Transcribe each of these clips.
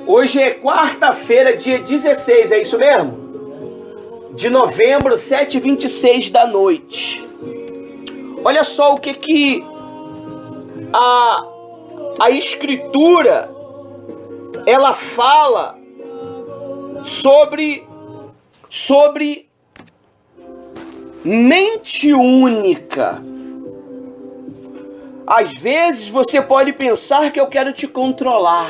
Hoje é quarta-feira, dia 16, é isso mesmo? De novembro, 7h26 da noite. Olha só o que a Escritura, ela fala sobre mente única. Às vezes você pode pensar que eu quero te controlar.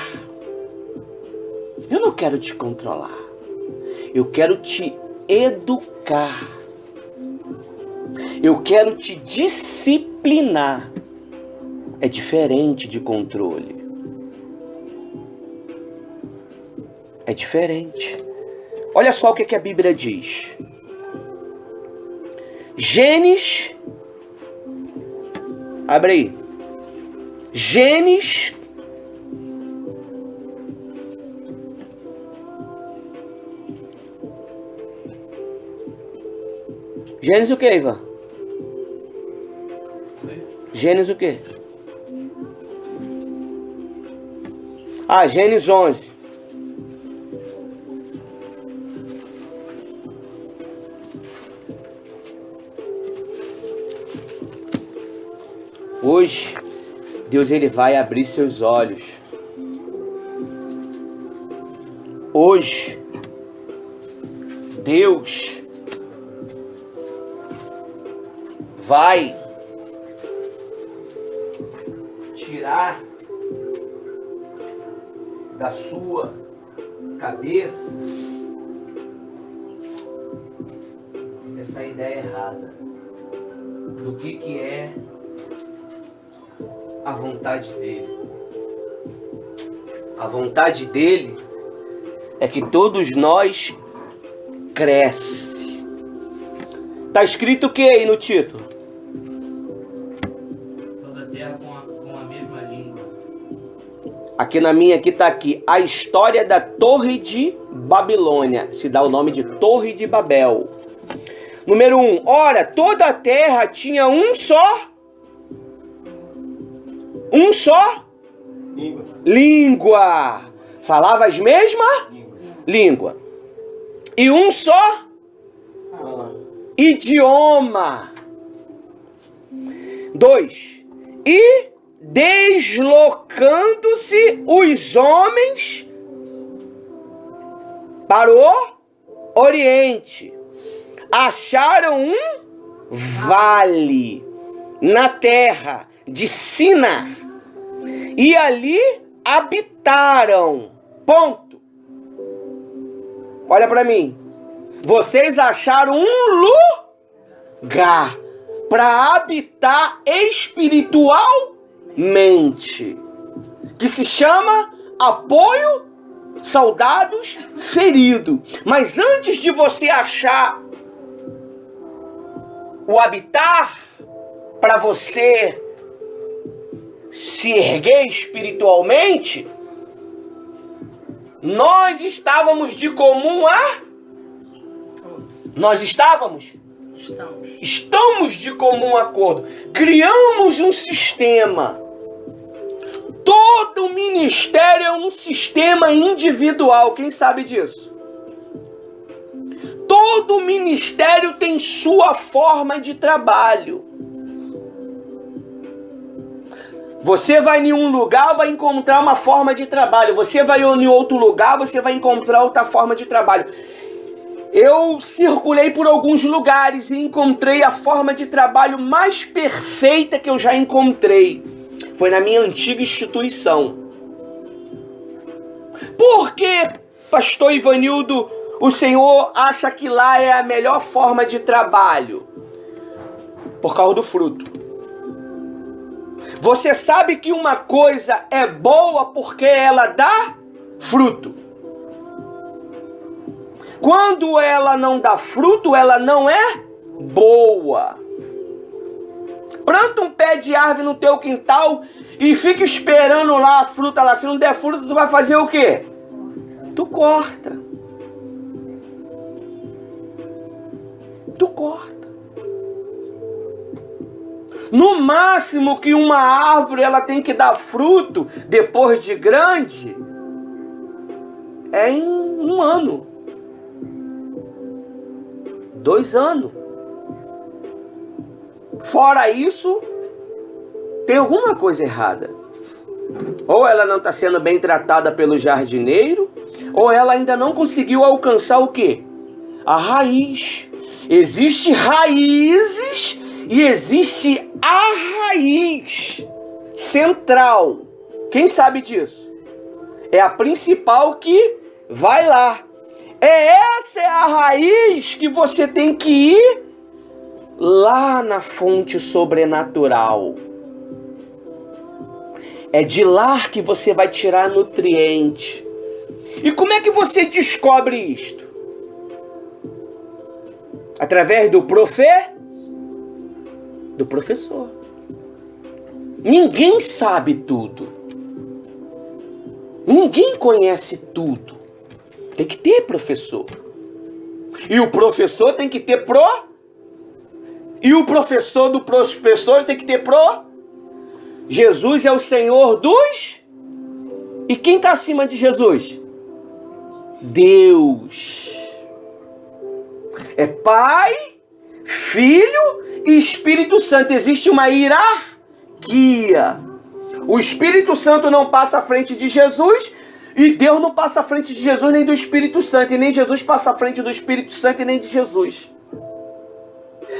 Eu não quero te controlar. Eu quero te educar. Eu quero te disciplinar. É diferente de controle. É diferente. Olha só o que a Bíblia diz. Gênesis. Abre aí. Gênesis o que, Ivan? Gênesis o que? Gênesis 11. Hoje, Deus ele vai abrir seus olhos. Hoje, Deus vai tirar da sua cabeça essa ideia errada do que é a vontade dele. A vontade dele é que todos nós cresce. Tá escrito o que aí no título? Toda terra com a mesma língua. Aqui na minha, aqui tá aqui. A história da Torre de Babilônia. Se dá o nome de Torre de Babel. Número 1. Ora, toda a terra tinha um só língua. Falava as mesmas língua. E um só idioma. 2. E deslocando-se os homens para o Oriente, acharam um vale na terra de Sinar e ali habitaram. Ponto. Olha para mim. Vocês acharam um lugar para habitar espiritualmente, que se chama apoio soldados feridos. Mas antes de você achar o habitar para você se erguer espiritualmente, nós estávamos de comum Estamos de comum acordo. Criamos um sistema. Todo ministério é um sistema individual. Quem sabe disso? Todo ministério tem sua forma de trabalho. Você vai em um lugar, vai encontrar uma forma de trabalho. Você vai em outro lugar, você vai encontrar outra forma de trabalho. Eu circulei por alguns lugares e encontrei a forma de trabalho mais perfeita que eu já encontrei. Foi na minha antiga instituição. Por que, pastor Ivanildo, o senhor acha que lá é a melhor forma de trabalho? Por causa do fruto. Você sabe que uma coisa é boa porque ela dá fruto. Quando ela não dá fruto, ela não é boa. Planta um pé de árvore no teu quintal e fica esperando lá a fruta lá. Se não der fruto, tu vai fazer o quê? Tu corta. Tu corta. No máximo que uma árvore ela tem que dar fruto depois de grande é em 1 ano, 2 anos. Fora isso, tem alguma coisa errada. Ou ela não está sendo bem tratada pelo jardineiro, ou ela ainda não conseguiu alcançar o quê? A raiz. Existem raízes e existe a raiz central. Quem sabe disso? É a principal que vai lá. Essa é a raiz que você tem que ir lá na fonte sobrenatural. É de lá que você vai tirar nutriente. E como é que você descobre isto? Através do professor. Ninguém sabe tudo. Ninguém conhece tudo. Tem que ter professor. E o professor tem que ter E o professor do professor tem que ter Jesus é o Senhor dos... E quem está acima de Jesus? Deus. É Pai, Filho e Espírito Santo. Existe uma hierarquia. O Espírito Santo não passa à frente de Jesus e Deus não passa à frente de Jesus nem do Espírito Santo. E nem Jesus passa à frente do Espírito Santo e nem de Jesus.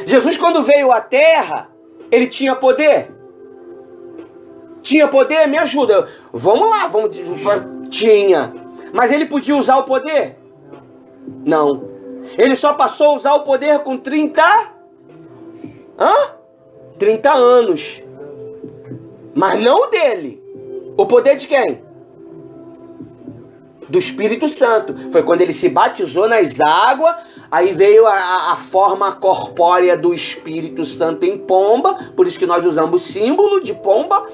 Jesus, quando veio à Terra, ele tinha poder? Tinha poder? Me ajuda. Vamos lá. Tinha. Mas ele podia usar o poder? Não. Ele só passou a usar o poder com 30 anos. Mas não o dele. O poder de quem? Do Espírito Santo. Foi quando ele se batizou nas águas, aí veio a forma corpórea do Espírito Santo em pomba, por isso que nós usamos símbolo de pomba,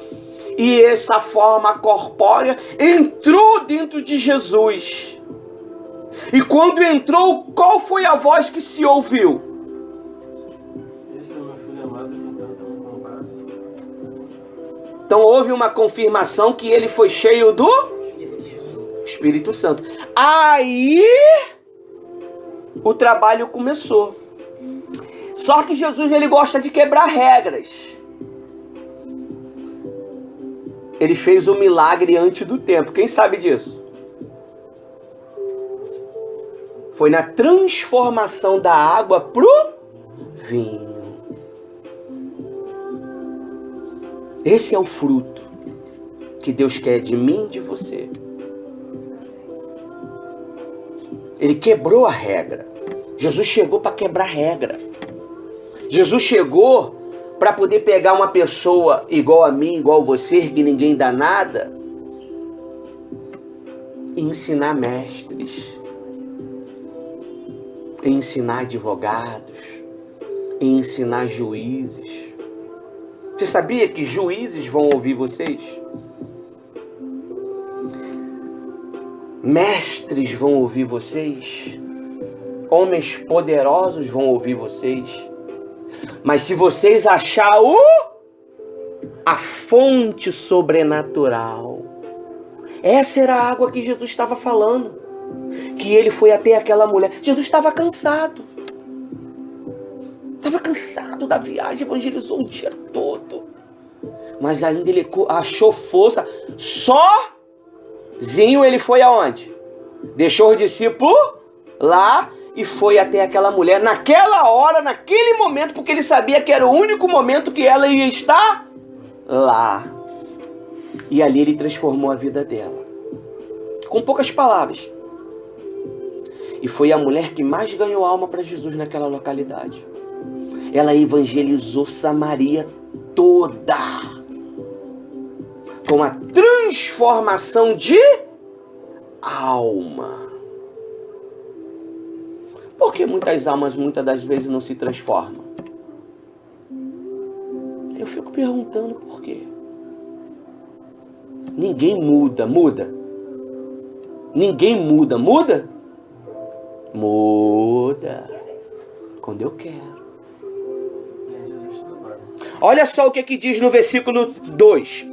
e essa forma corpórea entrou dentro de Jesus. E quando entrou, qual foi a voz que se ouviu? Esse é o meu filho amado que tanto me comprazo. Então houve uma confirmação que ele foi cheio do Espírito Santo. Aí o trabalho começou. Só que Jesus, ele gosta de quebrar regras. Ele fez o milagre antes do tempo. Quem sabe disso? Foi na transformação da água pro vinho. Esse é o fruto que Deus quer de mim e de você. Ele quebrou a regra. Jesus chegou para quebrar a regra. Jesus chegou para poder pegar uma pessoa igual a mim, igual a você, que ninguém dá nada, e ensinar mestres, e ensinar advogados, e ensinar juízes. Você sabia que juízes vão ouvir vocês? Mestres vão ouvir vocês? Homens poderosos vão ouvir vocês? Mas se vocês achar a fonte sobrenatural, essa era a água que Jesus estava falando, que ele foi até aquela mulher. Jesus estava cansado. Estava cansado da viagem, evangelizou o dia todo. Mas ainda ele achou força. Sozinho ele foi aonde? Deixou os discípulos lá e foi até aquela mulher naquela hora, naquele momento, porque ele sabia que era o único momento que ela ia estar lá. E ali ele transformou a vida dela. Com poucas palavras. E foi a mulher que mais ganhou alma para Jesus naquela localidade. Ela evangelizou Samaria toda. Com a transformação de alma. Por que muitas almas, muitas das vezes, não se transformam? Eu fico perguntando por quê. Ninguém muda. Ninguém muda. Muda. Quando eu quero. Olha só o que diz no versículo 2.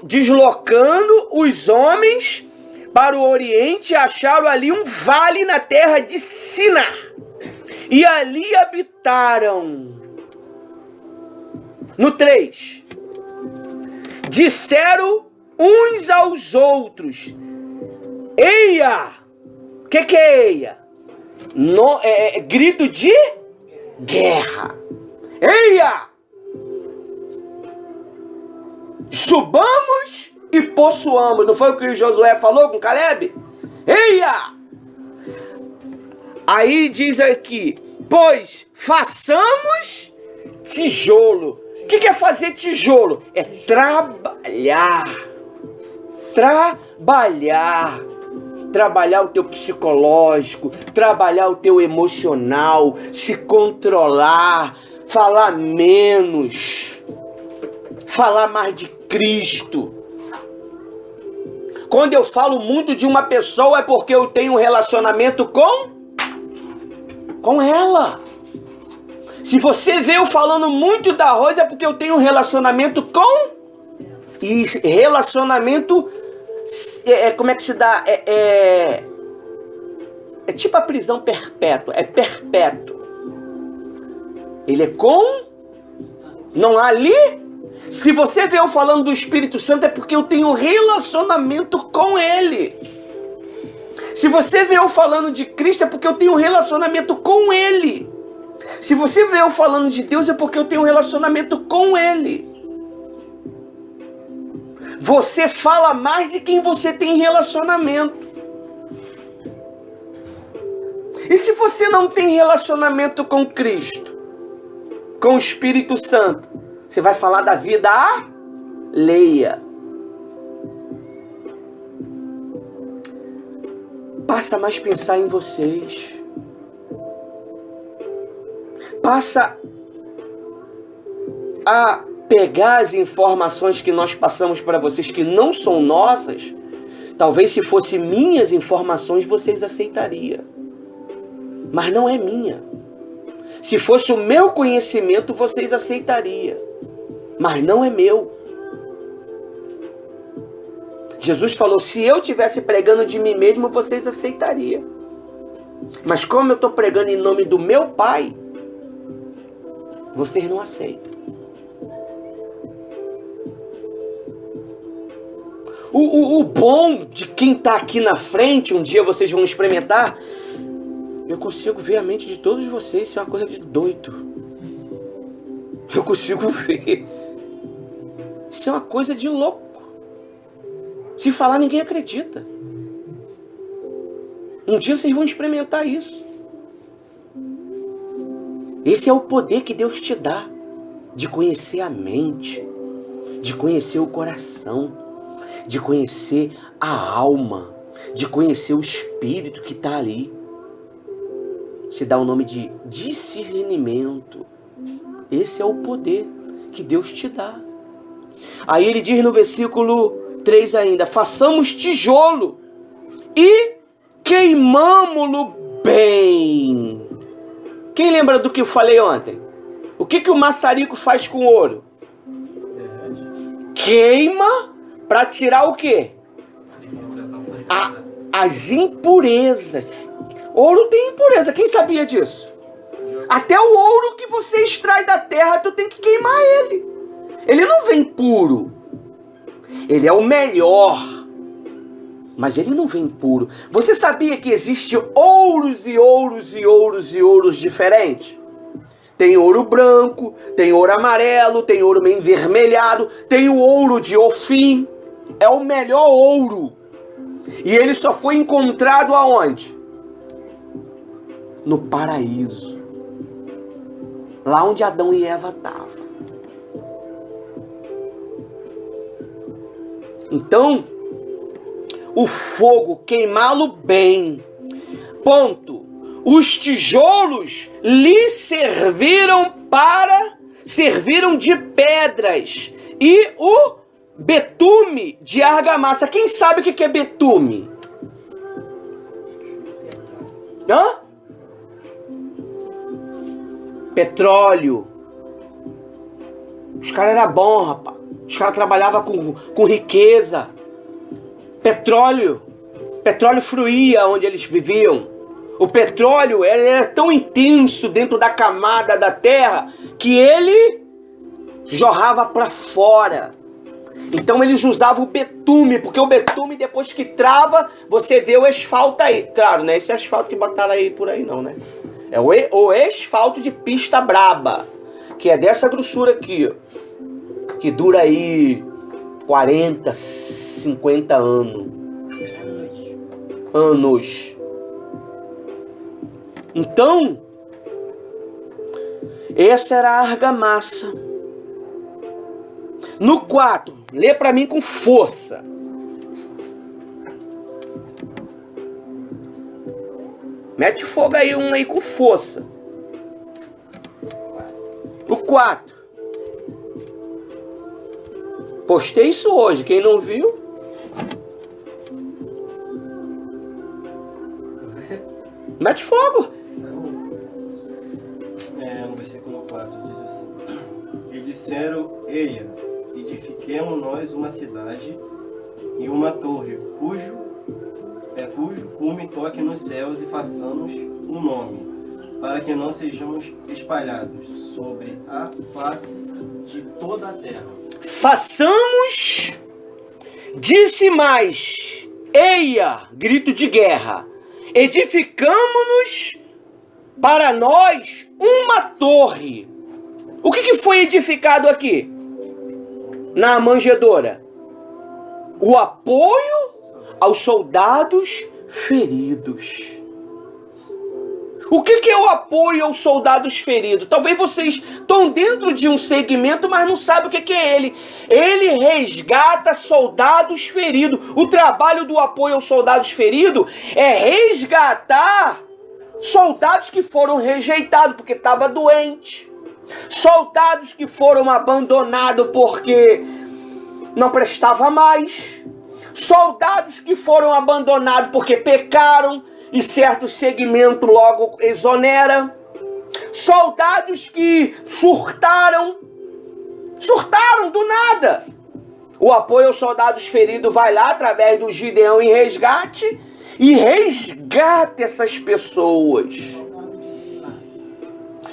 Deslocando os homens para o oriente, acharam ali um vale na terra de Sinar. E ali habitaram. No 3. Disseram uns aos outros: eia! O que é eia? Grito de guerra. Eia! Subamos e possuamos. Não foi o que o Josué falou com Caleb? Eia! Aí diz aqui: pois façamos tijolo. O que é fazer tijolo? É trabalhar. Trabalhar o teu psicológico, trabalhar o teu emocional, se controlar, falar menos, falar mais de Cristo. Quando eu falo muito de uma pessoa é porque eu tenho um relacionamento com ela. Se você vê eu falando muito da Rosa é porque eu tenho um relacionamento com... E relacionamento... como é que se dá? É tipo a prisão perpétua. É perpétuo. Ele é com... Não há ali... Se você vê eu falando do Espírito Santo é porque eu tenho um relacionamento com Ele. Se você vê eu falando de Cristo é porque eu tenho um relacionamento com Ele. Se você vê eu falando de Deus é porque eu tenho um relacionamento com Ele. Você fala mais de quem você tem relacionamento. E se você não tem relacionamento com Cristo, com o Espírito Santo, você vai falar da vida alheia. Passa mais a pensar em vocês. Passa a pegar as informações que nós passamos para vocês, que não são nossas. Talvez se fossem minhas informações, vocês aceitariam. Mas não é minha. Se fosse o meu conhecimento, vocês aceitariam. Mas não é meu. Jesus falou, se eu estivesse pregando de mim mesmo, vocês aceitariam. Mas como eu estou pregando em nome do meu Pai, vocês não aceitam. O bom de quem está aqui na frente, um dia vocês vão experimentar, eu consigo ver a mente de todos vocês, isso é uma coisa de doido. Eu consigo ver. Isso é uma coisa de louco. Se falar, ninguém acredita. Um dia vocês vão experimentar isso. Esse é o poder que Deus te dá, de conhecer a mente, de conhecer o coração, de conhecer a alma, de conhecer o espírito que está ali. Se dá o nome de discernimento. Esse é o poder que Deus te dá. Aí ele diz no versículo 3 ainda, façamos tijolo e queimamo-lo bem. Quem lembra do que eu falei ontem? O que o maçarico faz com ouro? Queima para tirar o quê? As impurezas. Ouro tem impureza, quem sabia disso? Até o ouro que você extrai da terra, tu tem que queimar ele. Ele não vem puro. Ele é o melhor. Mas ele não vem puro. Você sabia que existe ouros e ouros e ouros e ouros diferentes? Tem ouro branco, tem ouro amarelo, tem ouro meio envermelhado, tem o ouro de Ofim. É o melhor ouro. E ele só foi encontrado aonde? No paraíso. Lá onde Adão e Eva estavam. Então, o fogo, queimá-lo bem. Ponto. Os tijolos lhe serviram de pedras. E o betume de argamassa. Quem sabe o que é betume? Hã? petróleo. Os caras eram bons, rapaz. Os caras trabalhavam com riqueza. Petróleo fluía onde eles viviam. O petróleo era tão intenso dentro da camada da terra que ele jorrava para fora. Então eles usavam o betume, porque o betume, depois que trava, você vê o asfalto aí. Claro, não é esse asfalto que botaram aí por aí não, né? É o asfalto de pista braba, que é dessa grossura aqui, ó, que dura aí 40, 50 anos. Então, essa era a argamassa. No 4, lê para mim com força. Mete fogo aí, um aí com força. O 4. Postei isso hoje, quem não viu? Mete fogo. No versículo 4 diz assim: E disseram: Eia, edifiquemos nós uma cidade e uma torre, cujo cume toque nos céus, e façamos um nome, para que não sejamos espalhados sobre a face de toda a terra. Façamos, disse mais, eia, grito de guerra, edificamos-nos para nós uma torre. O que foi edificado aqui? Na manjedoura? O apoio aos soldados feridos. O que é o apoio aos soldados feridos? Talvez vocês estão dentro de um segmento, mas não sabem o que é ele. Ele resgata soldados feridos. O trabalho do apoio aos soldados feridos é resgatar soldados que foram rejeitados porque estavam doentes. Soldados que foram abandonados porque não prestava mais. Soldados que foram abandonados porque pecaram e certo segmento logo exonera. Soldados que surtaram do nada. O apoio aos soldados feridos vai lá através do Gideão em resgate e resgata essas pessoas.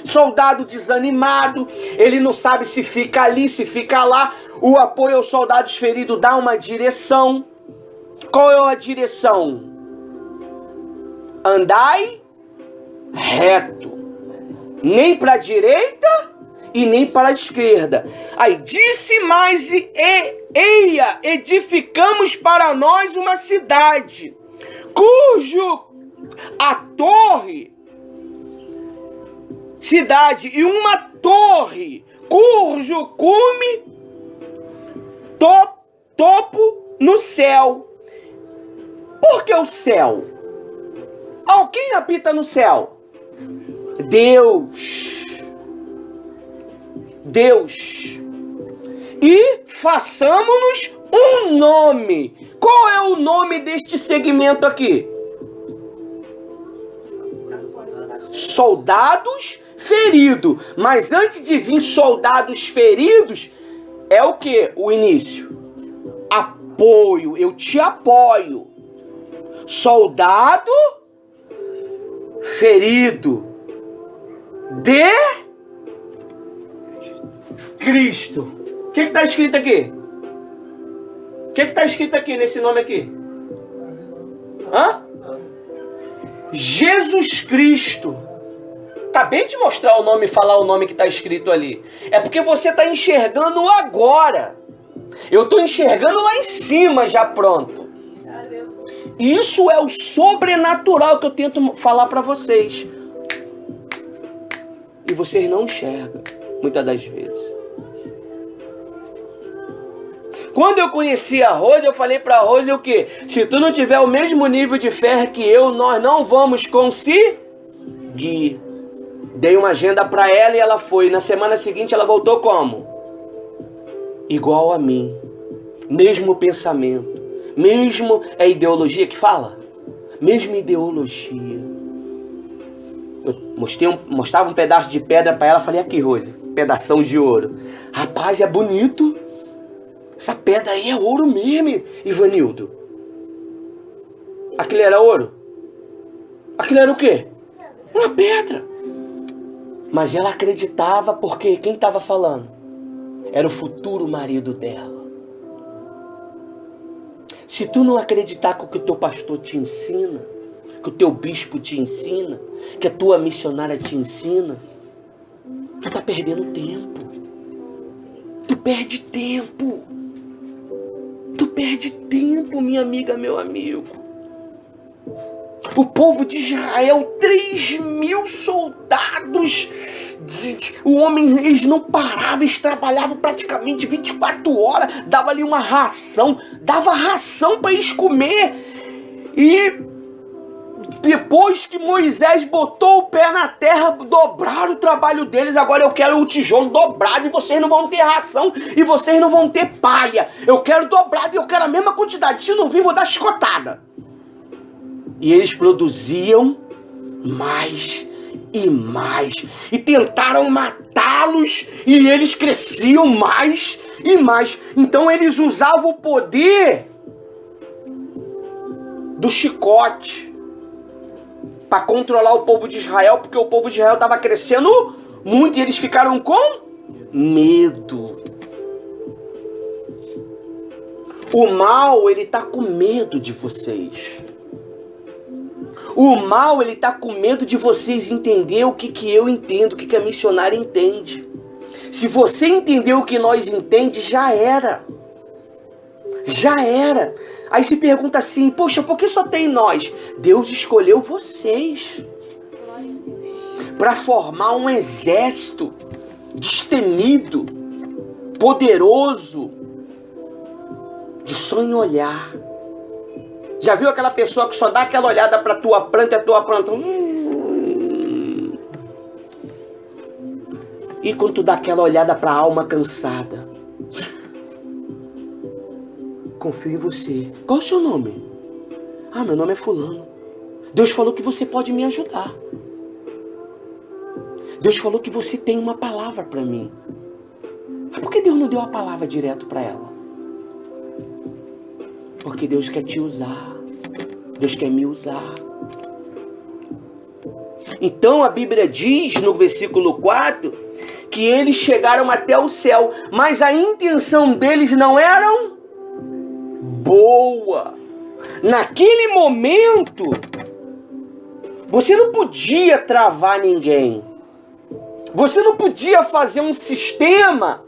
Soldado desanimado, ele não sabe se fica ali, se fica lá. O apoio aos soldados feridos dá uma direção. Qual é a direção? Andai reto, nem para a direita e nem para a esquerda. Aí disse mais, eia, edificamos para nós uma cidade, cujo a torre, cidade e uma torre, cujo cume, topo no céu. Por que o céu? Quem habita no céu? Deus. E façamos-nos um nome. Qual é o nome deste segmento aqui? Soldados feridos. Mas antes de vir soldados feridos, é o que? O início. Apoio. Eu te apoio. Soldado ferido de Cristo. O que está escrito aqui? O que está escrito aqui nesse nome aqui? Jesus Cristo. Acabei de mostrar o nome e falar o nome que está escrito ali. É porque você está enxergando agora. Eu estou enxergando lá em cima já pronto. Isso é o sobrenatural que eu tento falar para vocês. E vocês não enxergam, muitas das vezes. Quando eu conheci a Rose, eu falei para a Rose o quê? Se tu não tiver o mesmo nível de fé que eu, nós não vamos conseguir. Dei uma agenda para ela e ela foi. Na semana seguinte ela voltou como? Igual a mim. Mesmo pensamento. Mesmo, é ideologia que fala? Mesma ideologia. Mostrava um pedaço de pedra para ela. Falei, aqui, Rose, pedação de ouro. Rapaz, é bonito. Essa pedra aí é ouro mesmo, Ivanildo. Aquilo era ouro? Aquilo era o quê? Uma pedra. Mas ela acreditava porque quem estava falando? Era o futuro marido dela. Se tu não acreditar com o que o teu pastor te ensina, que o teu bispo te ensina, que a tua missionária te ensina, tu tá perdendo tempo. Tu perde tempo. Tu perde tempo, minha amiga, meu amigo. O povo de Israel, 3.000 soldados. O homem, eles não paravam, eles trabalhavam praticamente 24 horas. Dava ali uma ração. Dava ração para eles comer. E depois que Moisés botou o pé na terra, dobraram o trabalho deles. Agora eu quero o tijolo dobrado e vocês não vão ter ração e vocês não vão ter palha. Eu quero dobrado e eu quero a mesma quantidade. Se não vir, vou dar chicotada. E eles produziam mais e mais. E tentaram matá-los e eles cresciam mais e mais. Então eles usavam o poder do chicote para controlar o povo de Israel, porque o povo de Israel estava crescendo muito e eles ficaram com medo. O mal, ele está com medo de vocês. O mal, ele está com medo de vocês entender o que eu entendo, o que a missionária entende. Se você entender o que nós entendemos, já era. Já era. Aí se pergunta assim, poxa, por que só tem nós? Deus escolheu vocês para formar um exército destemido, poderoso, de só em olhar. Já viu aquela pessoa que só dá aquela olhada para a tua planta e a tua planta? E quando tu dá aquela olhada para a alma cansada? Confio em você. Qual é o seu nome? Ah, meu nome é fulano. Deus falou que você pode me ajudar. Deus falou que você tem uma palavra para mim. Mas por que Deus não deu a palavra direto para ela? Porque Deus quer te usar. Deus quer me usar. Então a Bíblia diz no versículo 4 que eles chegaram até o céu, mas a intenção deles não era boa. Naquele momento, você não podia travar ninguém. Você não podia fazer um sistema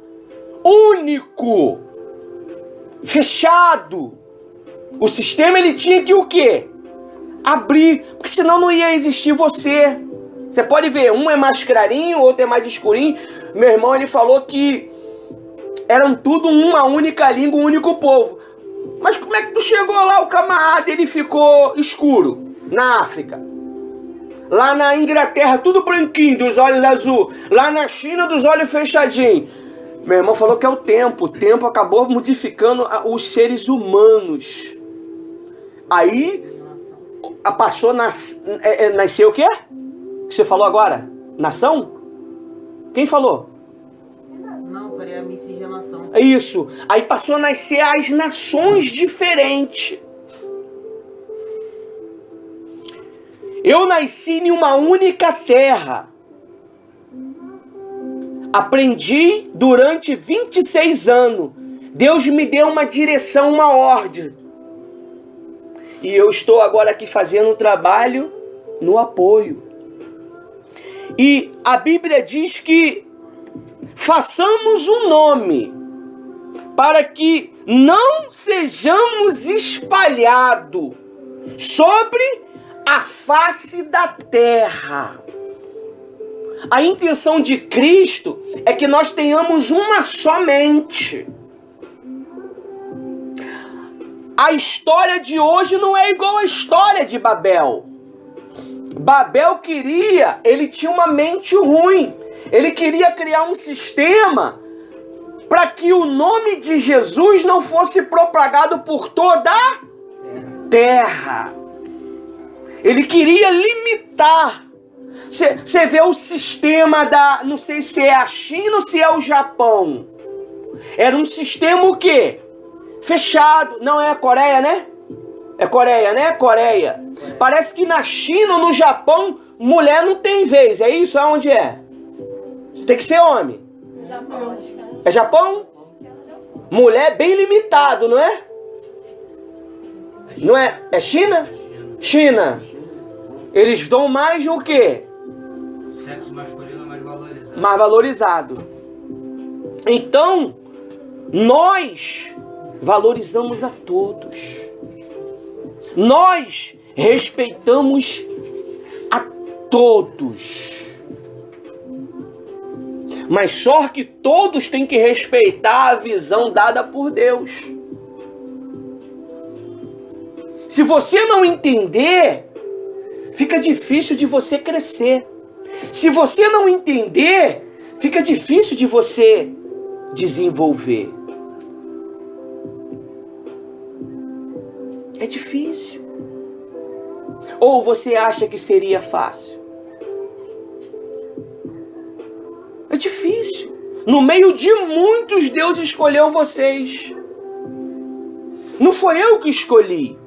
único, fechado. O sistema, ele tinha que o quê? Abrir, porque senão não ia existir você. Você pode ver, um é mais clarinho, o outro é mais escurinho. Meu irmão, ele falou que eram tudo uma única língua, um único povo. Mas como é que tu chegou lá, o camarada, ele ficou escuro? Na África. Lá na Inglaterra, tudo branquinho, dos olhos azul. Lá na China, dos olhos fechadinhos. Meu irmão falou que é o tempo. O tempo acabou modificando os seres humanos. Aí, passou nasceu o quê? O que você falou agora? Nação? Quem falou? Não, para a miscigenação. É isso. Aí passou a nascer as nações diferentes. Eu nasci em uma única terra. Aprendi durante 26 anos. Deus me deu uma direção, uma ordem. E eu estou agora aqui fazendo um trabalho no apoio. E a Bíblia diz que façamos um nome para que não sejamos espalhados sobre a face da terra. A intenção de Cristo é que nós tenhamos uma só mente. A história de hoje não é igual à história de Babel. Babel ele tinha uma mente ruim. Ele queria criar um sistema para que o nome de Jesus não fosse propagado por toda a terra. Ele queria limitar. Você vê o sistema da... Não sei se é a China ou se é o Japão. Era um sistema o quê? Fechado. Não é a Coreia, né? É Coreia, né? Coreia. Parece que na China ou no Japão, mulher não tem vez. É isso? Aonde é? Tem que ser homem. Japão. É Japão? Mulher bem limitado, não é? Não é? É China? China. Eles dão mais o quê? Sexo masculino é mais valorizado. Mais valorizado. Então, nós valorizamos a todos. Nós respeitamos a todos. Mas só que todos têm que respeitar a visão dada por Deus. Se você não entender, fica difícil de você crescer. Se você não entender, fica difícil de você desenvolver. É difícil. Ou você acha que seria fácil? É difícil. No meio de muitos, Deus escolheu vocês. Não foi eu que escolhi.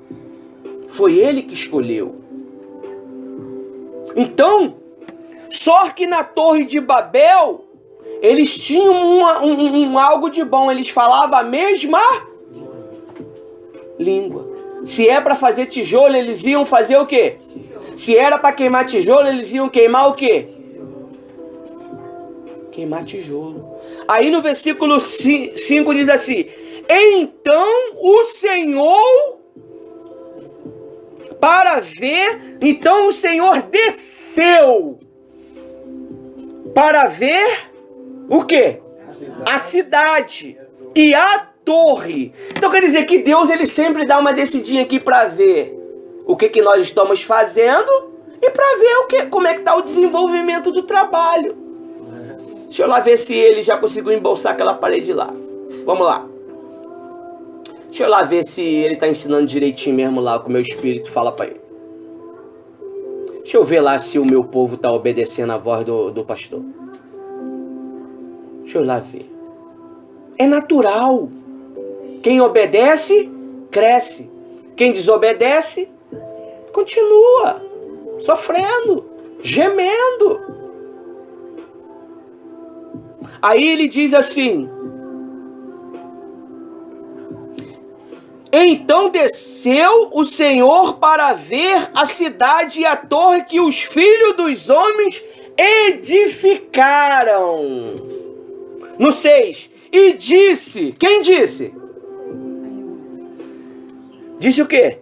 Foi Ele que escolheu. Então, só que na Torre de Babel, eles tinham algo de bom. Eles falavam a mesma língua. Se é para fazer tijolo, eles iam fazer o quê? Se era para queimar tijolo, eles iam queimar o quê? Queimar tijolo. Aí no versículo 5 diz assim: então o Senhor então o Senhor desceu para ver o quê? A cidade e a torre. Então quer dizer que Deus, ele sempre dá uma descidinha aqui para ver o que nós estamos fazendo e para ver como é que está o desenvolvimento do trabalho. Deixa eu lá ver se ele já conseguiu embolsar aquela parede lá. Vamos lá. Deixa eu lá ver se ele está ensinando direitinho mesmo lá, o que o meu espírito fala para ele. Deixa eu ver lá se o meu povo está obedecendo a voz do pastor. Deixa eu lá ver. É natural. Quem obedece, cresce. Quem desobedece, continua sofrendo, gemendo. Aí ele diz assim: então desceu o Senhor para ver a cidade e a torre que os filhos dos homens edificaram. No 6, e disse, quem disse? Disse o quê?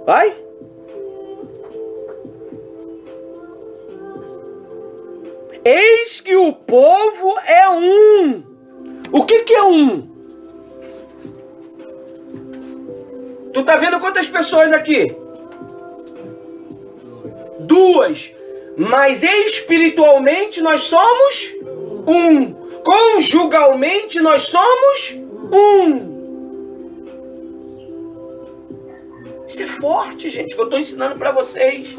Vai? Eis que o povo é um. O que é um? Tu tá vendo quantas pessoas aqui? 2. Mas espiritualmente nós somos um. Conjugalmente nós somos um. Isso é forte, gente, que eu estou ensinando para vocês.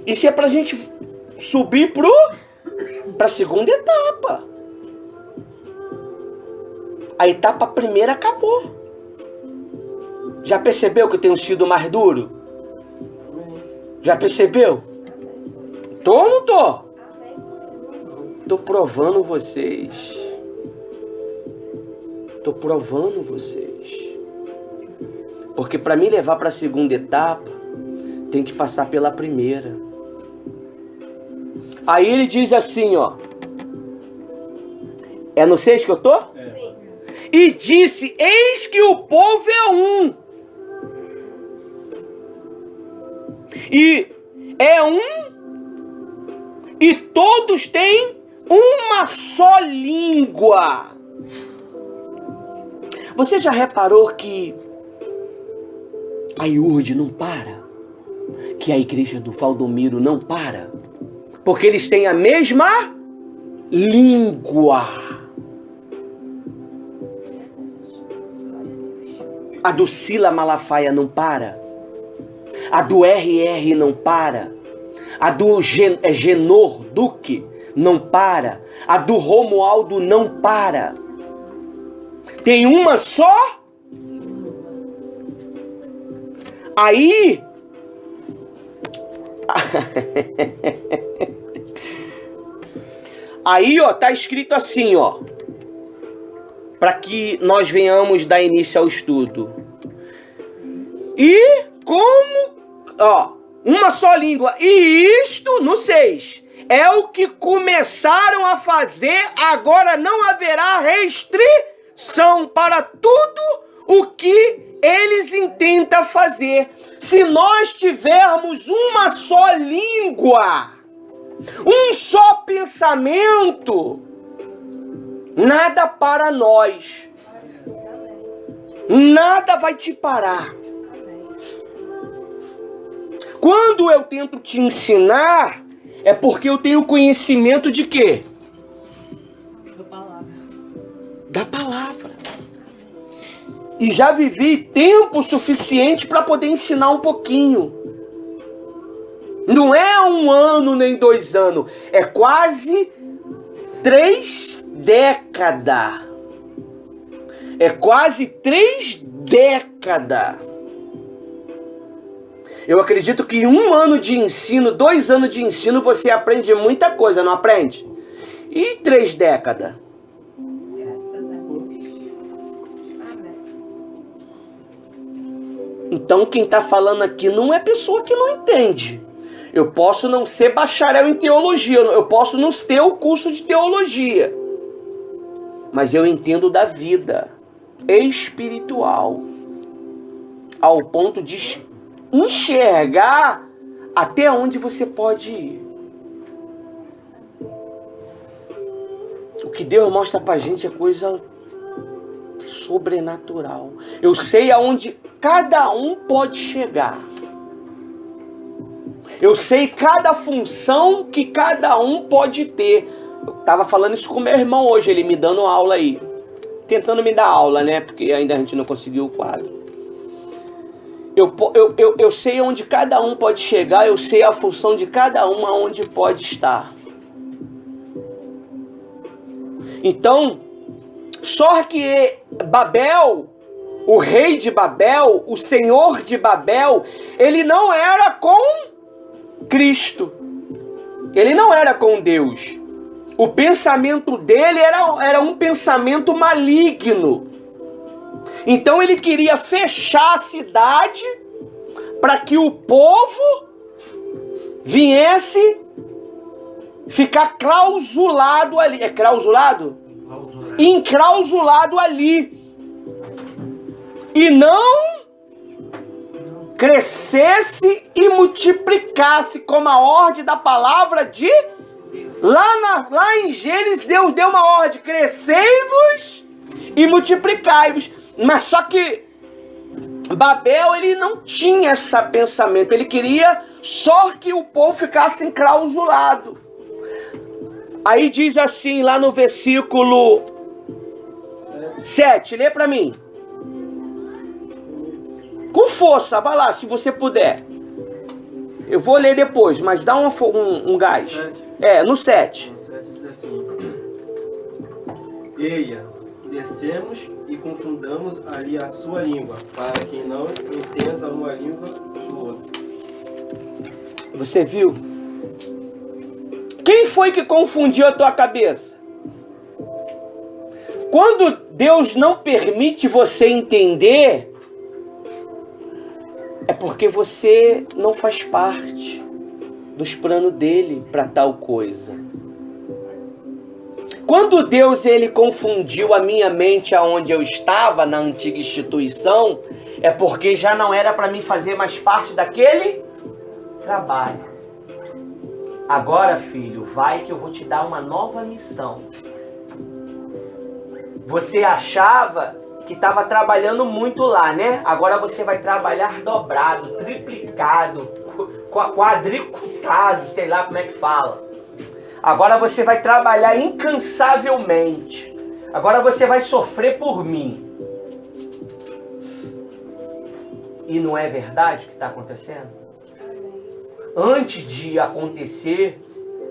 Isso é para a gente subir para a segunda etapa. A etapa primeira acabou. Já percebeu que eu tenho sido mais duro? Já percebeu? Tô ou não tô? Tô provando vocês. Tô provando vocês. Porque para me levar para a segunda etapa, tem que passar pela primeira. Aí ele diz assim, ó. É no 6 que eu tô? É. E disse, eis que o povo é um. E é um. E todos têm uma só língua. Você já reparou que a IURD não para? Que a igreja do Valdomiro não para? Porque eles têm a mesma língua. A do Sila Malafaia não para. A do RR não para. A do Genor Duque não para. A do Romualdo não para. Tem uma só. Aí... Aí, ó, tá escrito assim, ó. Para que nós venhamos dar início ao estudo. E como, ó, uma só língua. E isto, no 6, é o que começaram a fazer, agora não haverá restrição para tudo o que eles intentam fazer. Se nós tivermos uma só língua, um só pensamento, nada para nós. Nada vai te parar. Quando eu tento te ensinar, é porque eu tenho conhecimento de quê? Da palavra. E já vivi tempo suficiente para poder ensinar um pouquinho. Não é 1 ano nem 2 anos. É quase 3 décadas. É quase 3 décadas. Eu acredito que 1 ano de ensino, 2 anos de ensino, você aprende muita coisa, não aprende? E 3 décadas? Então quem está falando aqui não é pessoa que não entende. Eu posso não ser bacharel em teologia, eu posso não ter o curso de teologia, mas eu entendo da vida espiritual, ao ponto de enxergar até onde você pode ir. O que Deus mostra pra gente é coisa sobrenatural. Eu sei aonde cada um pode chegar. Eu sei cada função que cada um pode ter. Eu tava falando isso com meu irmão hoje, ele me dando aula aí. Tentando me dar aula, né? Porque ainda a gente não conseguiu o quadro. Eu sei onde cada um pode chegar, eu sei a função de cada um aonde pode estar. Então, só que Babel, o rei de Babel, o senhor de Babel, ele não era com Cristo. Ele não era com Deus. O pensamento dele era um pensamento maligno. Então ele queria fechar a cidade para que o povo viesse ficar clausulado ali. É clausulado? Enclausulado ali. E não crescesse e multiplicasse, como a ordem da palavra de... Lá em Gênesis, Deus deu uma ordem: crescei-vos e multiplicai-vos. Mas só que Babel, ele não tinha esse pensamento. Ele queria só que o povo ficasse enclausulado. Aí diz assim, lá no versículo 7, lê para mim. Com força, vai lá, se você puder. Eu vou ler depois, mas dá um gás. No 7. No 7 diz assim: Eia, descemos e confundamos ali a sua língua, para que não entenda uma língua do outro. Você viu? Quem foi que confundiu a tua cabeça? Quando Deus não permite você entender, é porque você não faz parte dos planos dele para tal coisa. Quando Deus ele confundiu a minha mente aonde eu estava na antiga instituição, é porque já não era para mim fazer mais parte daquele trabalho. Agora, filho, vai que eu vou te dar uma nova missão. Você achava que estava trabalhando muito lá, né? Agora você vai trabalhar dobrado, triplicado, quadruplicado, sei lá como é que fala. Agora você vai trabalhar incansavelmente. Agora você vai sofrer por mim. E não é verdade o que está acontecendo? Antes de acontecer,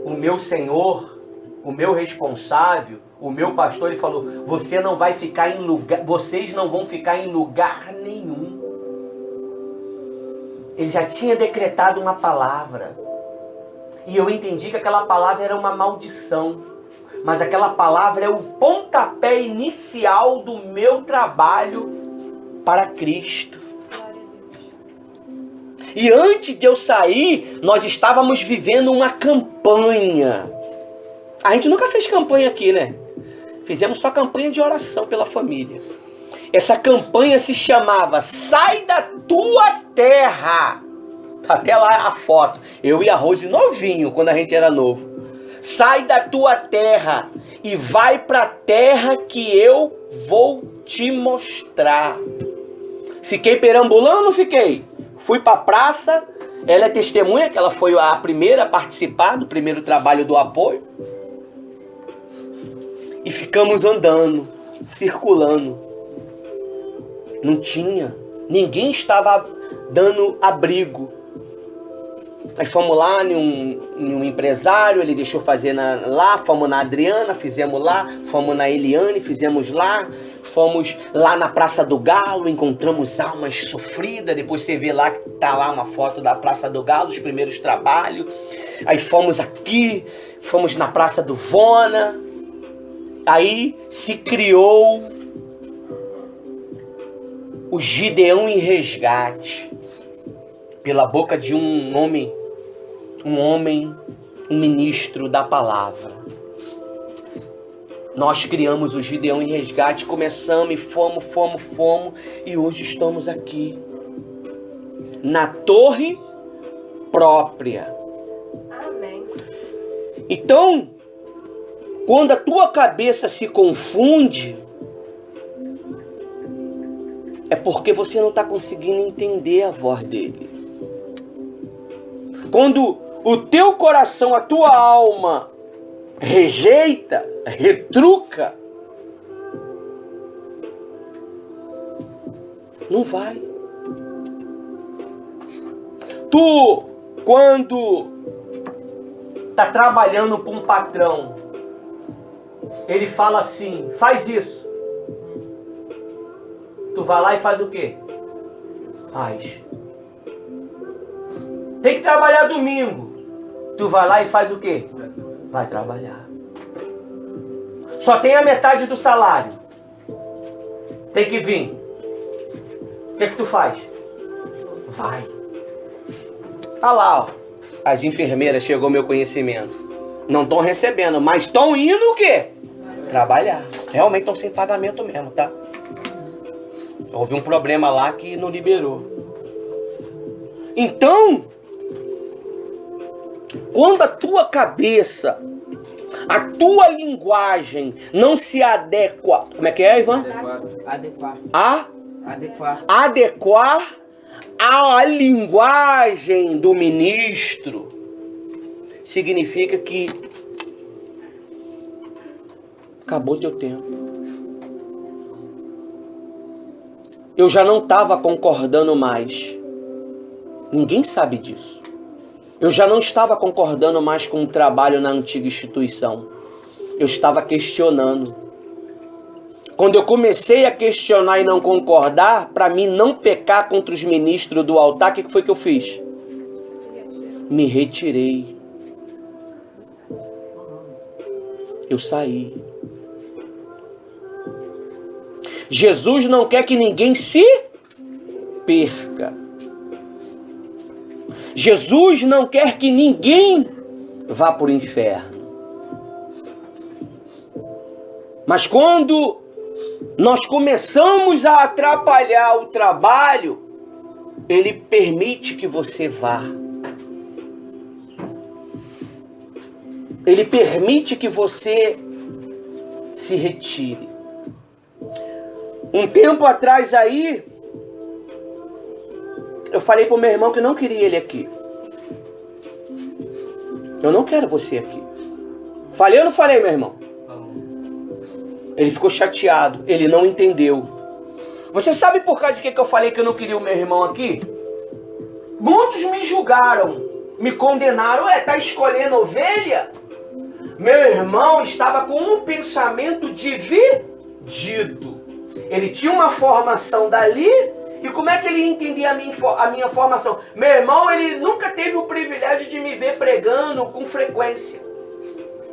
o meu Senhor, o meu responsável, o meu pastor, ele falou: vocês não vão ficar em lugar nenhum. Ele já tinha decretado uma palavra. E eu entendi que aquela palavra era uma maldição. Mas aquela palavra é o pontapé inicial do meu trabalho para Cristo. E antes de eu sair, nós estávamos vivendo uma campanha. A gente nunca fez campanha aqui, né? Fizemos só campanha de oração pela família. Essa campanha se chamava Sai da Tua Terra. Até lá a foto. Eu e a Rose novinho, quando a gente era novo. Sai da tua terra e vai para a terra que eu vou te mostrar. Fiquei perambulando ou não fiquei? Fui para a praça. Ela é testemunha que ela foi a primeira a participar do primeiro trabalho do apoio. E ficamos andando, circulando. Não tinha. Ninguém estava dando abrigo. Aí fomos lá em um empresário, ele deixou fazer lá, fomos na Adriana, fizemos lá, fomos na Eliane, fizemos lá, fomos lá na Praça do Galo, encontramos almas sofridas, depois você vê lá que tá lá uma foto da Praça do Galo, os primeiros trabalhos. Aí fomos aqui, fomos na Praça do Vona, aí se criou o Gideão em Resgate, pela boca de um homem, um ministro da palavra. Nós criamos o Gideão em Resgate, começamos e fomos, e hoje estamos aqui, na torre própria. Amém. Então, quando a tua cabeça se confunde, é porque você não está conseguindo entender a voz dele. Quando o teu coração, a tua alma rejeita, retruca, não vai. Tu, quando tá trabalhando para um patrão, ele fala assim: faz isso. Tu vai lá e faz o quê? Faz. Tem que trabalhar domingo. Tu vai lá e faz o quê? Vai trabalhar. Só tem a metade do salário. Tem que vir. O que tu faz? Vai. Tá lá, ó. As enfermeiras, chegou ao meu conhecimento. Não estão recebendo, mas estão indo o quê? Trabalhar. Realmente estão sem pagamento mesmo, tá? Houve um problema lá que não liberou. Então, quando a tua cabeça, a tua linguagem não se adequa... Como é que é, Ivan? Adequar à linguagem do ministro, significa que acabou teu tempo. Eu já não estava concordando mais. Ninguém sabe disso. Eu já não estava concordando mais com o trabalho na antiga instituição. Eu estava questionando. Quando eu comecei a questionar e não concordar, para mim não pecar contra os ministros do altar, o que foi que eu fiz? Me retirei. Eu saí. Jesus não quer que ninguém se perca. Jesus não quer que ninguém vá para o inferno. Mas quando nós começamos a atrapalhar o trabalho, ele permite que você vá. Ele permite que você se retire. Um tempo atrás aí, eu falei pro meu irmão que não queria ele aqui. Eu não quero você aqui. Falei ou não falei, meu irmão? Ele ficou chateado, ele não entendeu. Você sabe por causa de que eu falei que eu não queria o meu irmão aqui? Muitos me julgaram, me condenaram. Tá escolhendo ovelha? Meu irmão estava com um pensamento dividido. Ele tinha uma formação dali, e como é que ele entendia a minha formação? Meu irmão, ele nunca teve o privilégio de me ver pregando com frequência.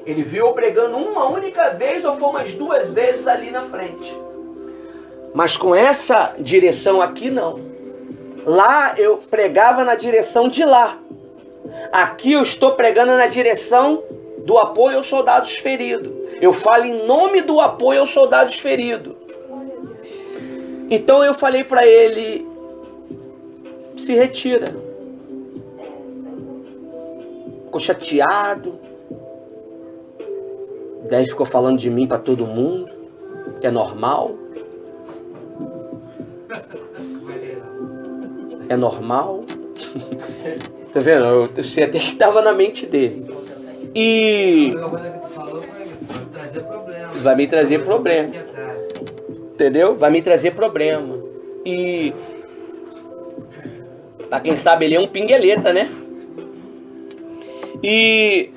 Ele viu eu pregando uma única vez, ou foi umas 2 vezes ali na frente. Mas com essa direção aqui, não. Lá eu pregava na direção de lá. Aqui eu estou pregando na direção do apoio aos soldados feridos. Eu falo em nome do apoio aos soldados feridos. Então eu falei para ele, se retira. Ficou chateado. Daí ficou falando de mim para todo mundo, que é normal. É normal. Tá vendo? Eu sei até que estava na mente dele. E vai me trazer problema. Entendeu? Vai me trazer problema. E pra quem sabe, ele é um pingueleta, né? E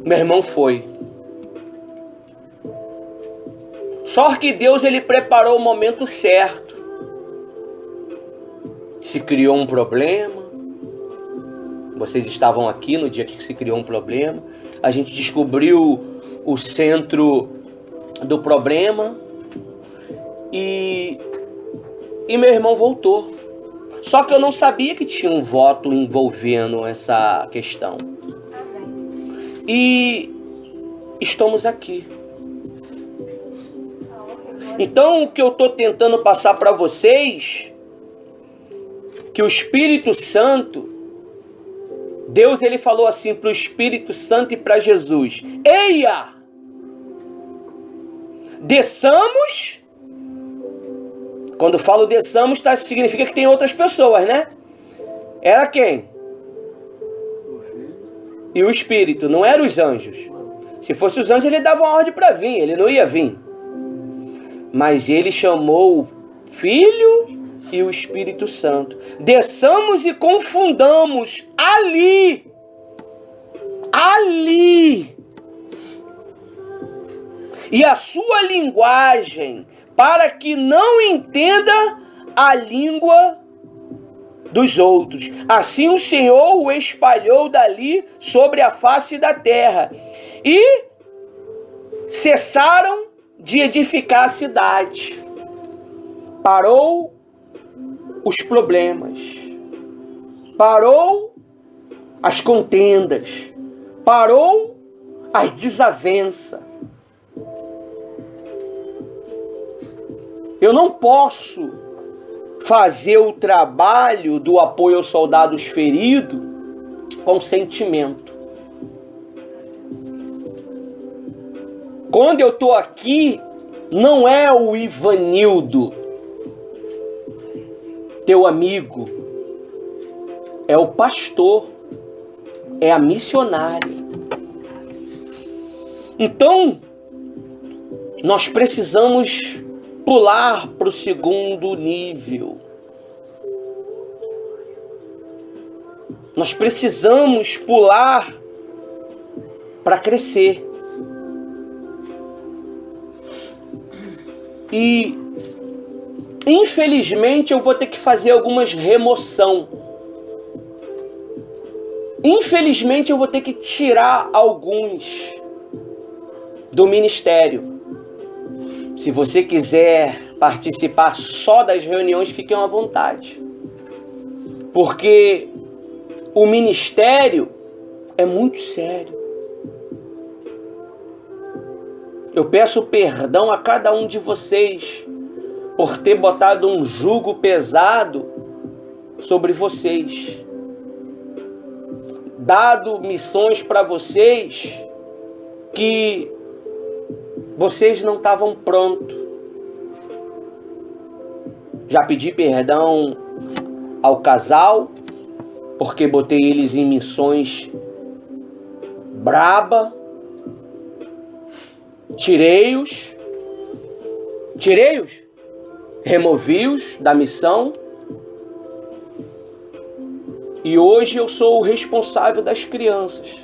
meu irmão foi. Só que Deus, ele preparou o momento certo. Se criou um problema. Vocês estavam aqui no dia que se criou um problema. A gente descobriu o centro do problema. E meu irmão voltou. Só que eu não sabia que tinha um voto envolvendo essa questão. E estamos aqui. Então, o que eu estou tentando passar para vocês, que o Espírito Santo, Deus, ele falou assim para o Espírito Santo e para Jesus: eia, desçamos. Quando falo desçamos, significa que tem outras pessoas, né? Era quem? E o Espírito, não eram os anjos. Se fosse os anjos, ele dava uma ordem para vir, ele não ia vir. Mas ele chamou o Filho e o Espírito Santo. Desçamos e confundamos ali. E a sua linguagem, para que não entenda a língua dos outros. Assim o Senhor o espalhou dali sobre a face da terra. E cessaram de edificar a cidade. Parou os problemas. Parou as contendas. Parou as desavenças. Eu não posso fazer o trabalho do apoio aos soldados feridos com sentimento. Quando eu estou aqui, não é o Ivanildo, teu amigo, é o pastor, é a missionária. Então, nós precisamos pular para o segundo nível. Nós precisamos pular para crescer. E, infelizmente, eu vou ter que fazer algumas remoção. Infelizmente, eu vou ter que tirar alguns do ministério. Se você quiser participar só das reuniões, fiquem à vontade. Porque o ministério é muito sério. Eu peço perdão a cada um de vocês por ter botado um jugo pesado sobre vocês. Dado missões para vocês que vocês não estavam prontos. Já pedi perdão ao casal, porque botei eles em missões braba. Tirei-os. Tirei-os, removi-os da missão. E hoje eu sou o responsável das crianças.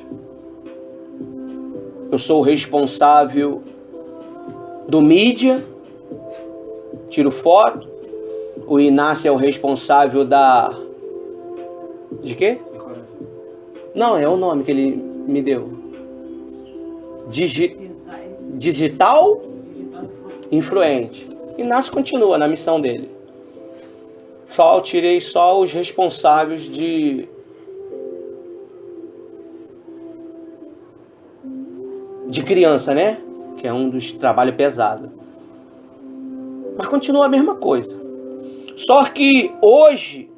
Eu sou o responsável do mídia, tiro foto. O Inácio é o responsável da... De quê? Não, é o nome que ele me deu. Digital influente. Inácio continua na missão dele. Eu tirei só os responsáveis de criança, né? Que é um dos trabalhos pesados. Mas continua a mesma coisa. Só que hoje,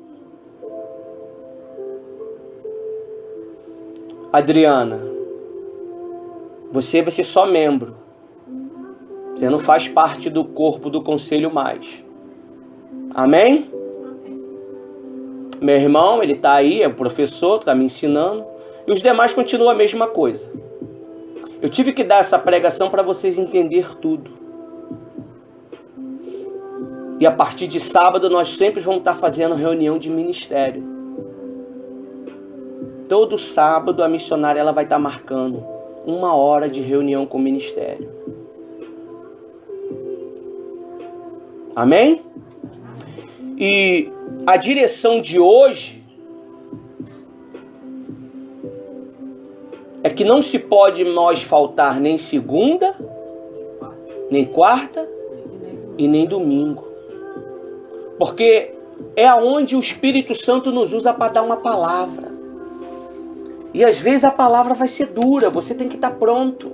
Adriana, você vai ser só membro. Você não faz parte do corpo do conselho mais. Amém? Meu irmão, ele está aí, é o professor, está me ensinando. E os demais continuam a mesma coisa. Eu tive que dar essa pregação para vocês entenderem tudo. E a partir de sábado nós sempre vamos estar fazendo reunião de ministério. Todo sábado a missionária ela vai estar marcando 1 hora de reunião com o ministério. Amém? E a direção de hoje é que não se pode nós faltar nem segunda, nem quarta e nem domingo. Porque é aonde o Espírito Santo nos usa para dar uma palavra. E às vezes a palavra vai ser dura, você tem que estar pronto.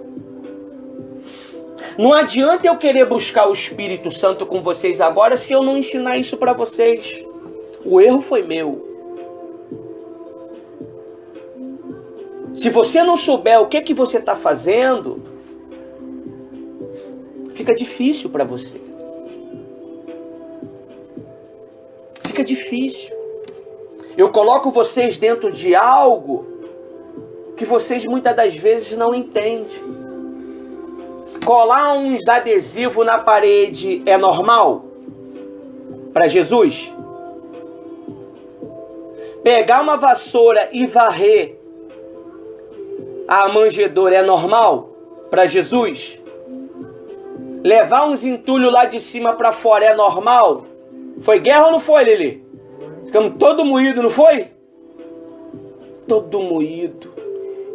Não adianta eu querer buscar o Espírito Santo com vocês agora se eu não ensinar isso para vocês. O erro foi meu. Se você não souber o que você está fazendo, fica difícil para você. Fica difícil. Eu coloco vocês dentro de algo que vocês muitas das vezes não entendem. Colar uns adesivos na parede é normal? Para Jesus? Pegar uma vassoura e varrer a manjedoura é normal? Para Jesus? Levar uns entulhos lá de cima para fora é normal? Foi guerra ou não foi, Lili? Ficamos todo moído, não foi? Todo moído.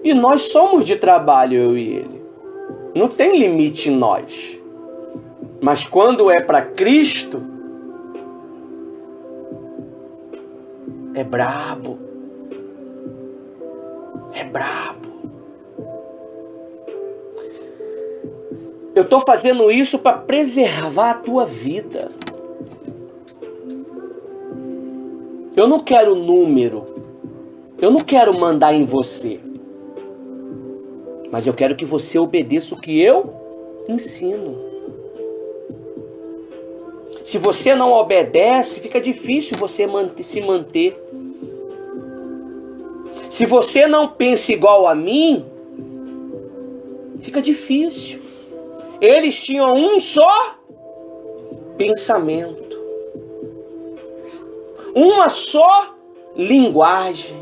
E nós somos de trabalho, eu e ele. Não tem limite em nós. Mas quando é para Cristo, é brabo. É brabo. Eu estou fazendo isso para preservar a tua vida. Eu não quero número. Eu não quero mandar em você. Mas eu quero que você obedeça o que eu ensino. Se você não obedece, fica difícil você se manter. Se você não pensa igual a mim, fica difícil. Eles tinham um só pensamento. Uma só linguagem.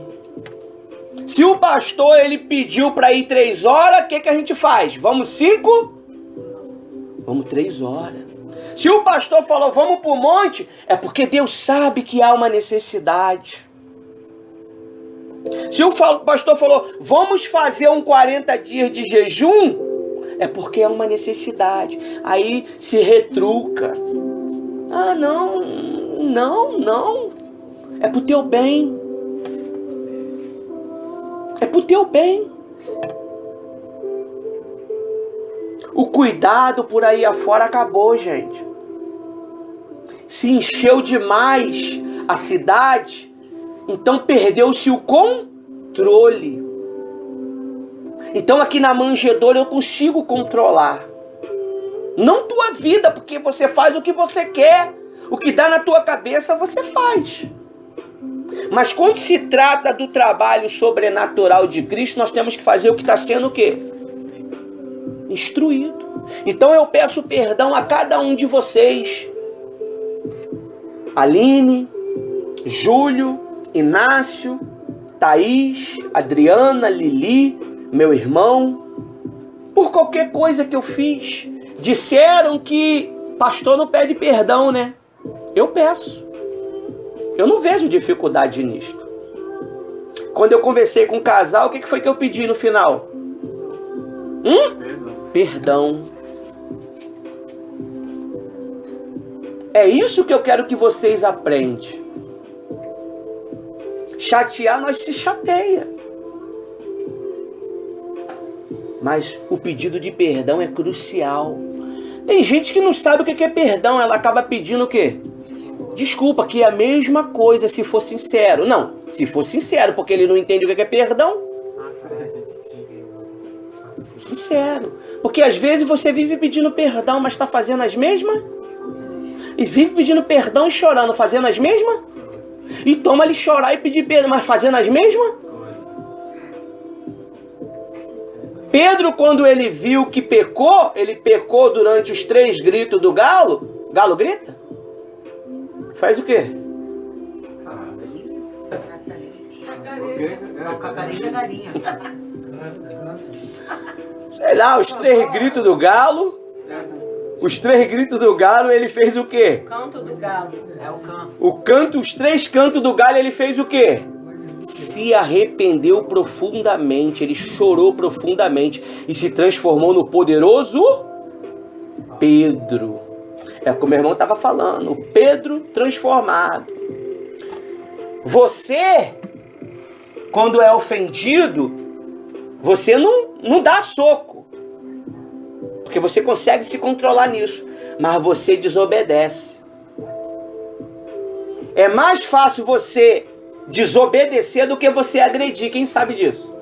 Se o pastor ele pediu para ir 3 horas, o que a gente faz? Vamos 5? Vamos 3 horas. Se o pastor falou vamos para o monte, é porque Deus sabe que há uma necessidade. Se o pastor falou vamos fazer 40 dias de jejum, é porque é uma necessidade. Aí se retruca. Ah, não. É pro teu bem. É pro teu bem. O cuidado por aí afora acabou, gente. Se encheu demais a cidade, então perdeu-se o controle. Então aqui na manjedoura eu consigo controlar. Não tua vida, porque você faz o que você quer. O que dá na tua cabeça você faz. Mas quando se trata do trabalho sobrenatural de Cristo, nós temos que fazer o que está sendo o quê? instruído. Então eu peço perdão a cada um de vocês. Aline, Júlio, Inácio, Thaís, Adriana, Lili, meu irmão, por qualquer coisa que eu fiz. Disseram que pastor não pede perdão, né? Eu peço. Eu não vejo dificuldade nisto. Quando eu conversei com o casal, o que foi que eu pedi no final? Perdão. É isso que eu quero que vocês aprendam. Chatear, nós se chateia. Mas o pedido de perdão é crucial. Tem gente que não sabe o que é perdão. Ela acaba pedindo o quê? Desculpa, que é a mesma coisa se for sincero. Não, se for sincero, porque ele não entende o que é perdão. Sincero. Porque às vezes você vive pedindo perdão, mas está fazendo as mesmas. E vive pedindo perdão e chorando, fazendo as mesmas. E toma ele chorar e pedir perdão, mas fazendo as mesmas. Pedro, quando ele viu que pecou, ele pecou durante os 3 gritos do galo. Galo grita? Faz o quê? Cacareja galinha. Sei lá, os 3 gritos do galo. Os 3 gritos do galo, ele fez o quê? Canto do galo. É o canto. Os 3 cantos do galo, ele fez o quê? Se arrependeu profundamente, ele chorou profundamente e se transformou no poderoso Pedro. É como o meu irmão estava falando, o Pedro transformado. Você, quando é ofendido, você não dá soco, porque você consegue se controlar nisso, mas você desobedece. É mais fácil você desobedecer do que você agredir. Quem sabe disso?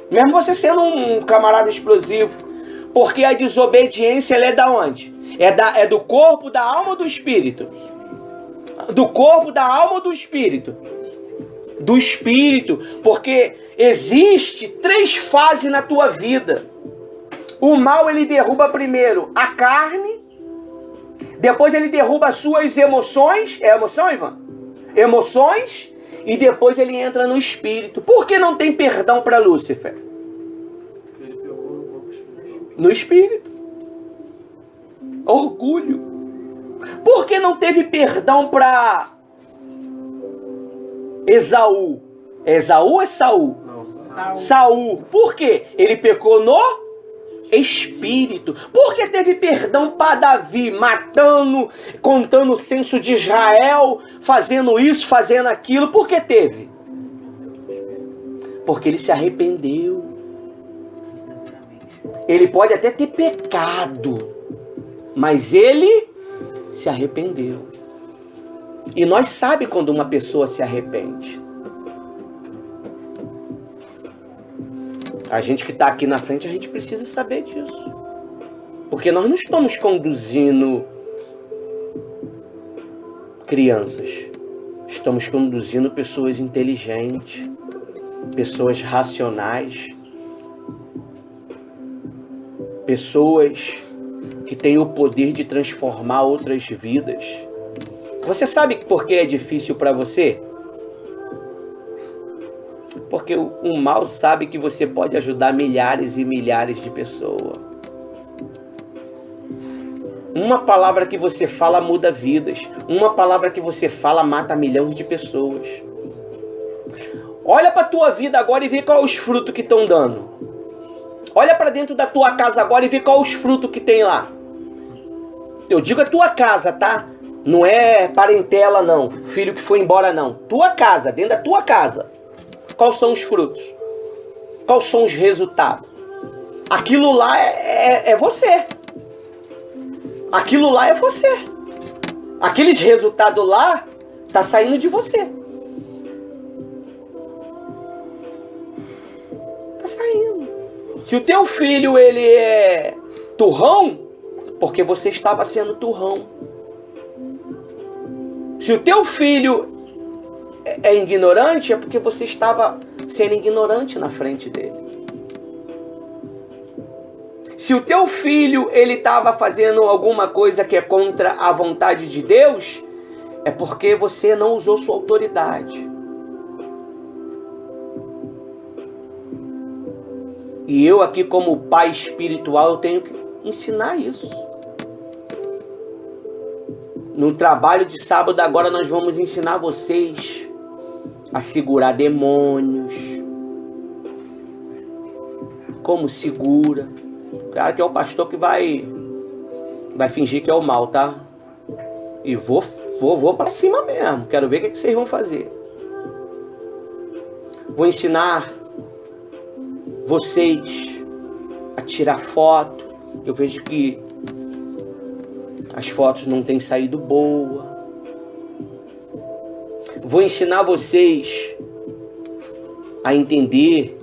Mesmo você sendo um camarada explosivo. Porque a desobediência, ela é da onde? É do corpo, da alma ou do espírito? Do corpo, da alma ou do espírito? Do espírito. Porque existe 3 fases na tua vida. O mal, ele derruba primeiro a carne. Depois ele derruba as suas emoções. É emoção, Ivan? Emoções, e depois ele entra no espírito. Por que não tem perdão para Lúcifer? No espírito. Orgulho. Por que não teve perdão para Esaú? Esaú ou é Saul? Não, Saul. Por quê? Ele pecou no espírito. Por que teve perdão para Davi, matando, contando o censo de Israel, fazendo isso, fazendo aquilo? Por que teve? Porque ele se arrependeu. Ele pode até ter pecado, mas ele se arrependeu. E nós sabemos quando uma pessoa se arrepende. A gente que está aqui na frente, a gente precisa saber disso. Porque nós não estamos conduzindo crianças. Estamos conduzindo pessoas inteligentes, pessoas racionais, pessoas que têm o poder de transformar outras vidas. Você sabe por que é difícil para você? Porque o mal sabe que você pode ajudar milhares e milhares de pessoas. Uma palavra que você fala muda vidas. Uma palavra que você fala mata milhões de pessoas. Olha para a tua vida agora e vê qual os frutos que estão dando. Olha para dentro da tua casa agora e vê qual os frutos que tem lá. Eu digo a tua casa, tá? Não é parentela não, filho que foi embora não. Tua casa, dentro da tua casa. Quais são os frutos? Quais são os resultados? Aquilo lá é você. Aquilo lá é você. Aqueles resultados lá tá saindo de você. Tá saindo. Se o teu filho ele é turrão, porque você estava sendo turrão. Se o teu filho é ignorante, é porque você estava sendo ignorante na frente dele. Se o teu filho, ele estava fazendo alguma coisa que é contra a vontade de Deus, é porque você não usou sua autoridade. E eu aqui, como pai espiritual, eu tenho que ensinar isso. No trabalho de sábado agora nós vamos ensinar vocês a segurar demônios. Como segura. Claro que é o pastor que vai fingir que é o mal, tá? E vou para cima mesmo. Quero ver o que vocês vão fazer. Vou ensinar vocês a tirar foto. Eu vejo que as fotos não têm saído boa. Vou ensinar vocês a entender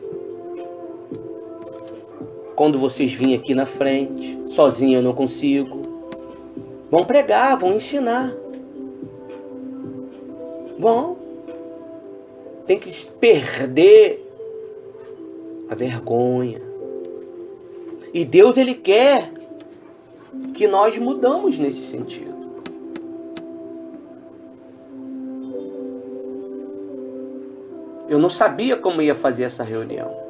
quando vocês virem aqui na frente. Sozinho eu não consigo. Vão pregar, vão ensinar. Vão. Tem que perder a vergonha. E Deus, Ele quer que nós mudamos nesse sentido. Eu não sabia como ia fazer essa reunião.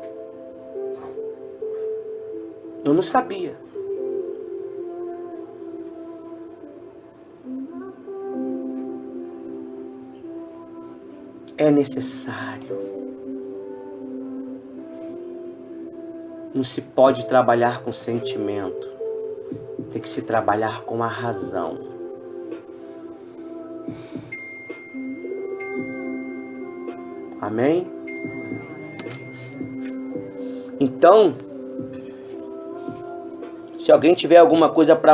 Eu não sabia. É necessário. Não se pode trabalhar com sentimento. Tem que se trabalhar com a razão. Amém? Então, se alguém tiver alguma coisa para